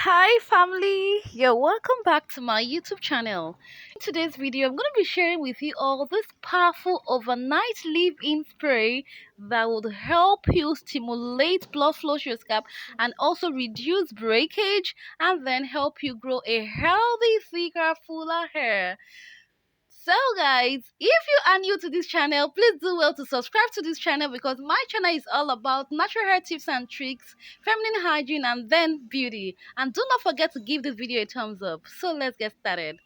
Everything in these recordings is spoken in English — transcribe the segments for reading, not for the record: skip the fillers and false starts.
Hi family, you're welcome back to my YouTube channel. In today's video, I'm going to be sharing with you all this powerful overnight leave-in spray that would help you stimulate blood flow to your scalp and also reduce breakage and then help you grow a healthy, thicker, fuller hair. So guys, if you are new to this channel, please do well to subscribe to this channel because my channel is all about natural hair tips and tricks, feminine hygiene, and then beauty. And do not forget to give this video a thumbs up. So let's get started.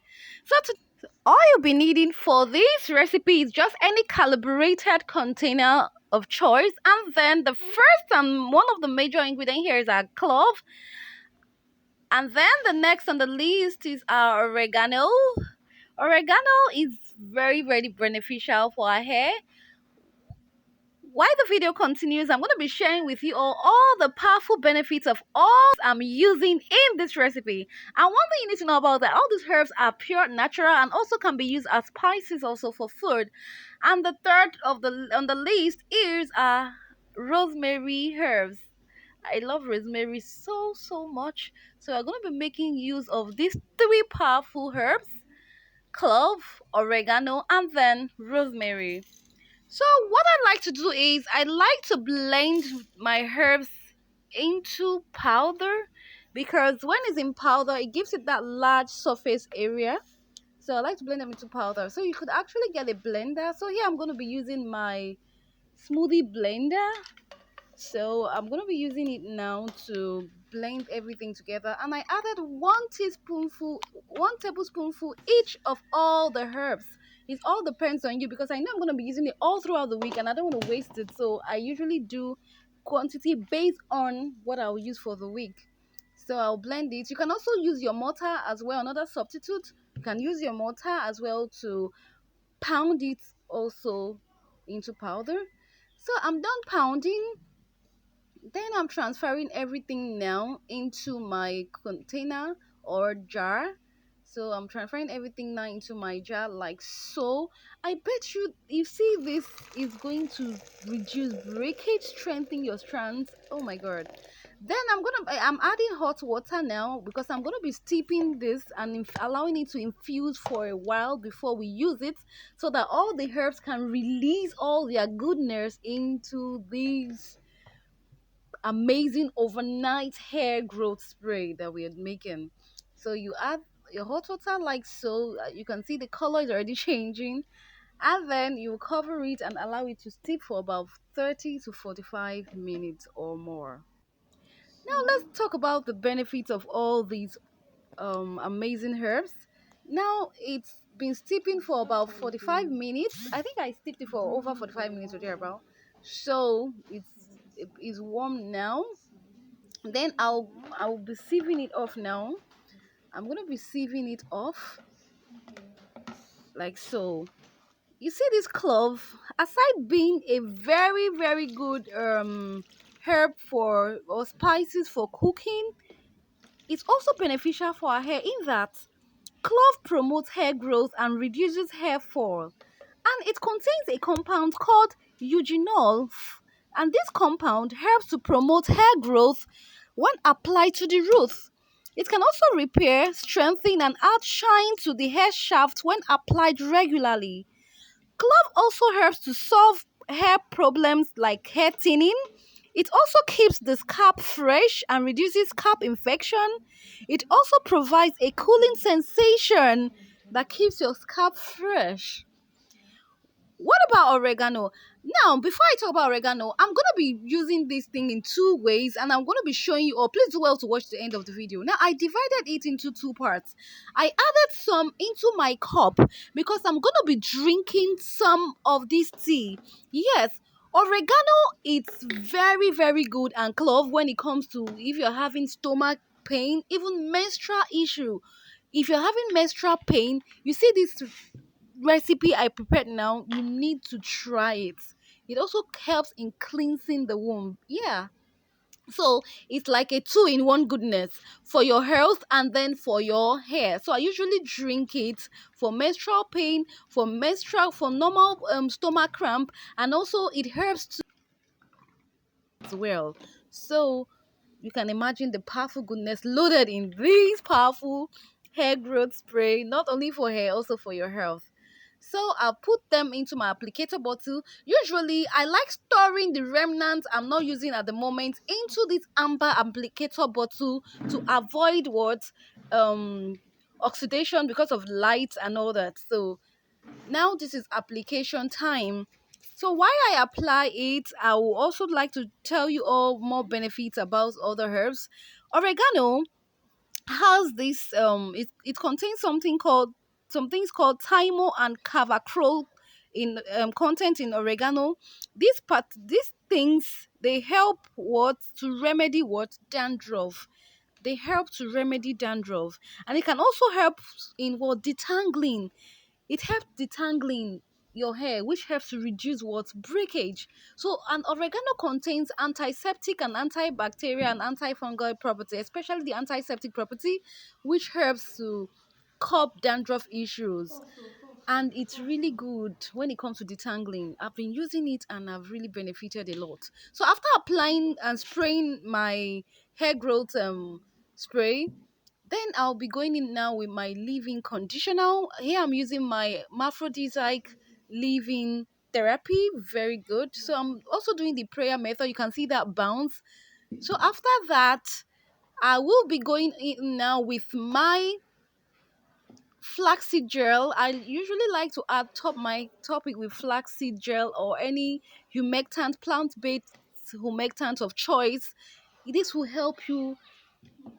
All you'll be needing for this recipe is just any calibrated container of choice, and then the first and one of the major ingredients here is our clove, and then the next on the list is our oregano. Oregano is very beneficial for our hair. While the video continues, I'm going to be sharing with you all the powerful benefits of all I'm using in this recipe. And one thing you need to know about that, all these herbs are pure, natural, and also can be used as spices also for food. And the third on the list is rosemary herbs. I love rosemary so much. So I'm going to be making use of these three powerful herbs: clove, oregano, and then rosemary. So what I like to do is I like to blend my herbs into powder because when it's in powder, it gives it that large surface area. So I like to blend them into powder. So you could actually get a blender. So here I'm going to be using my smoothie blender. So I'm going to be using it now to blend everything together, and I added 1 tablespoonful each of all the herbs. It all depends on you because I know I'm going to be using it all throughout the week and I don't want to waste it, so I usually do quantity based on what I'll use for the week. So I'll blend it. You can also use your mortar as well, another substitute. You can use your mortar as well to pound it also into powder. So I'm done pounding. Then I'm transferring everything now into my container or jar. So I'm transferring everything now into my jar like so. I bet you see this is going to reduce breakage, strengthen your strands. Oh my god. Then I'm adding hot water now because I'm gonna be steeping this and allowing it to infuse for a while before we use it, so that all the herbs can release all their goodness into these amazing overnight hair growth spray that we are making. So you add your hot water like so. You can see the color is already changing, and then you cover it and allow it to steep for about 30 to 45 minutes or more. Now let's talk about the benefits of all these amazing herbs. Now it's been steeping for about 45 minutes. I think I steeped it for over 45 minutes or thereabout. So it is warm now. Then I'll be sieving it off now. I'm gonna be sieving it off like so. You see this clove, aside being a very good herb for or spices for cooking, it's also beneficial for our hair in that clove promotes hair growth and reduces hair fall, and it contains a compound called eugenol, and this compound helps to promote hair growth when applied to the roots. It can also repair, strengthen, and add shine to the hair shaft when applied regularly. Clove also helps to solve hair problems like hair thinning. It also keeps the scalp fresh and reduces scalp infection. It also provides a cooling sensation that keeps your scalp fresh. What about oregano? Now, before I talk about oregano, I'm going to be using this thing in two ways and I'm going to be showing you all. Please do well to watch the end of the video. Now, I divided it into two parts. I added some into my cup because I'm going to be drinking some of this tea. Yes, oregano is very good, and clove when it comes to if you're having stomach pain, even menstrual issue. If you're having menstrual pain, you see this recipe I prepared now, you need to try it. It also helps in cleansing the womb. Yeah. So it's like a two-in-one goodness for your health and then for your hair. So I usually drink it for menstrual pain, for normal stomach cramp, and also it helps to as well. So you can imagine the powerful goodness loaded in this powerful hair growth spray, not only for hair, also for your health. So I'll put them into my applicator bottle. Usually, I like storing the remnants I'm not using at the moment into this amber applicator bottle to avoid what oxidation because of light and all that. So now this is application time. So while I apply it, I will also like to tell you all more benefits about other herbs. Oregano has this it contains some things called Thymo and Carvacrol in content in oregano. These things, they help what to remedy what dandruff. They help to remedy dandruff, and it can also help in what detangling. It helps detangling your hair, which helps to reduce what breakage. So an oregano contains antiseptic and antibacterial and antifungal property, especially the antiseptic property, which helps to curb dandruff issues. And it's really good when it comes to detangling. I've been using it and I've really benefited a lot. So after applying and spraying my hair growth spray, then I'll be going in now with my leave-in conditioner. Here I'm using my Maphrodisiac leave-in therapy. Very good. So I'm also doing the prayer method. You can see that bounce. So after that, I will be going in now with my flaxseed gel. I usually like to add top my topic with flaxseed gel or any humectant, plant-based humectant of choice. This will help you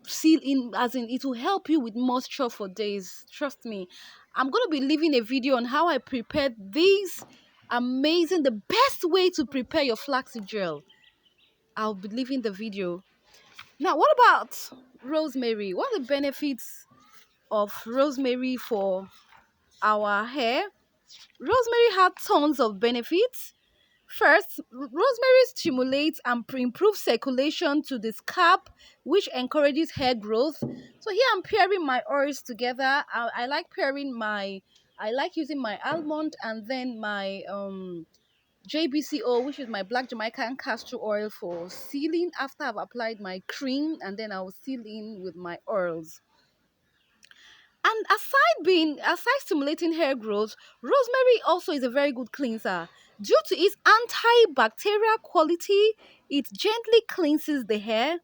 seal in, as in it will help you with moisture for days. Trust me. I'm going to be leaving a video on how I prepared these amazing, the best way to prepare your flaxseed gel. I'll be leaving the video. Now, what about rosemary? What are the benefits of rosemary for our hair? Rosemary has tons of benefits. First, rosemary stimulates and improves circulation to the scalp, which encourages hair growth. So here I'm pairing my oils together. I like I like using my almond and then my JBCO, which is my black Jamaican castor oil for sealing after I've applied my cream, and then I'll seal in with my oils. And aside stimulating hair growth, rosemary also is a very good cleanser. Due to its antibacterial quality, it gently cleanses the hair.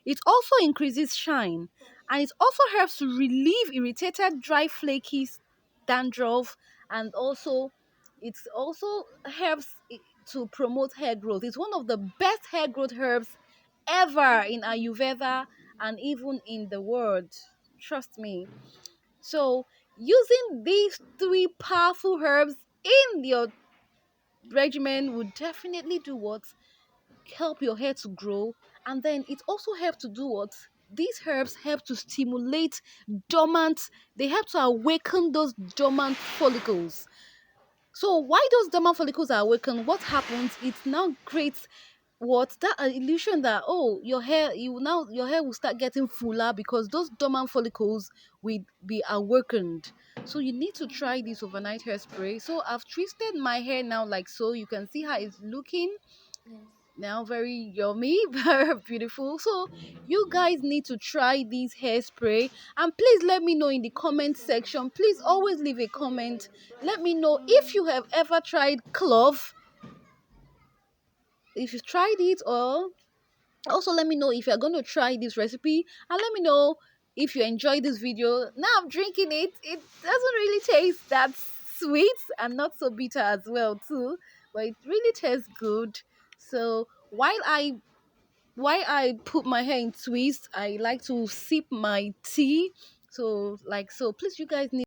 It also increases shine, and it also helps to relieve irritated, dry, flaky dandruff, and also it also helps to promote hair growth. It's one of the best hair growth herbs ever in Ayurveda and even in the world. Trust me. So, using these three powerful herbs in your regimen would definitely do what? Help your hair to grow. And then it also helps to do what? These herbs help to stimulate dormant, they help to awaken those dormant follicles. So why those dormant follicles are awakened, what happens? It now creates what that illusion that, oh, your hair will start getting fuller because those dormant follicles will be awakened. So you need to try this overnight hairspray. So I've twisted my hair now like so. You can see how it's looking now, very yummy, very beautiful. So you guys need to try this hairspray, and please let me know in the comment section. Please always leave a comment. Let me know if you have ever tried clove, if you've tried it, or also let me know if you're going to try this recipe, and let me know if you enjoyed this video. Now I'm drinking it. It doesn't really taste that sweet and not so bitter as well too, but it really tastes good. So while I put my hair in twist, I like to sip my tea. So like so, please, you guys need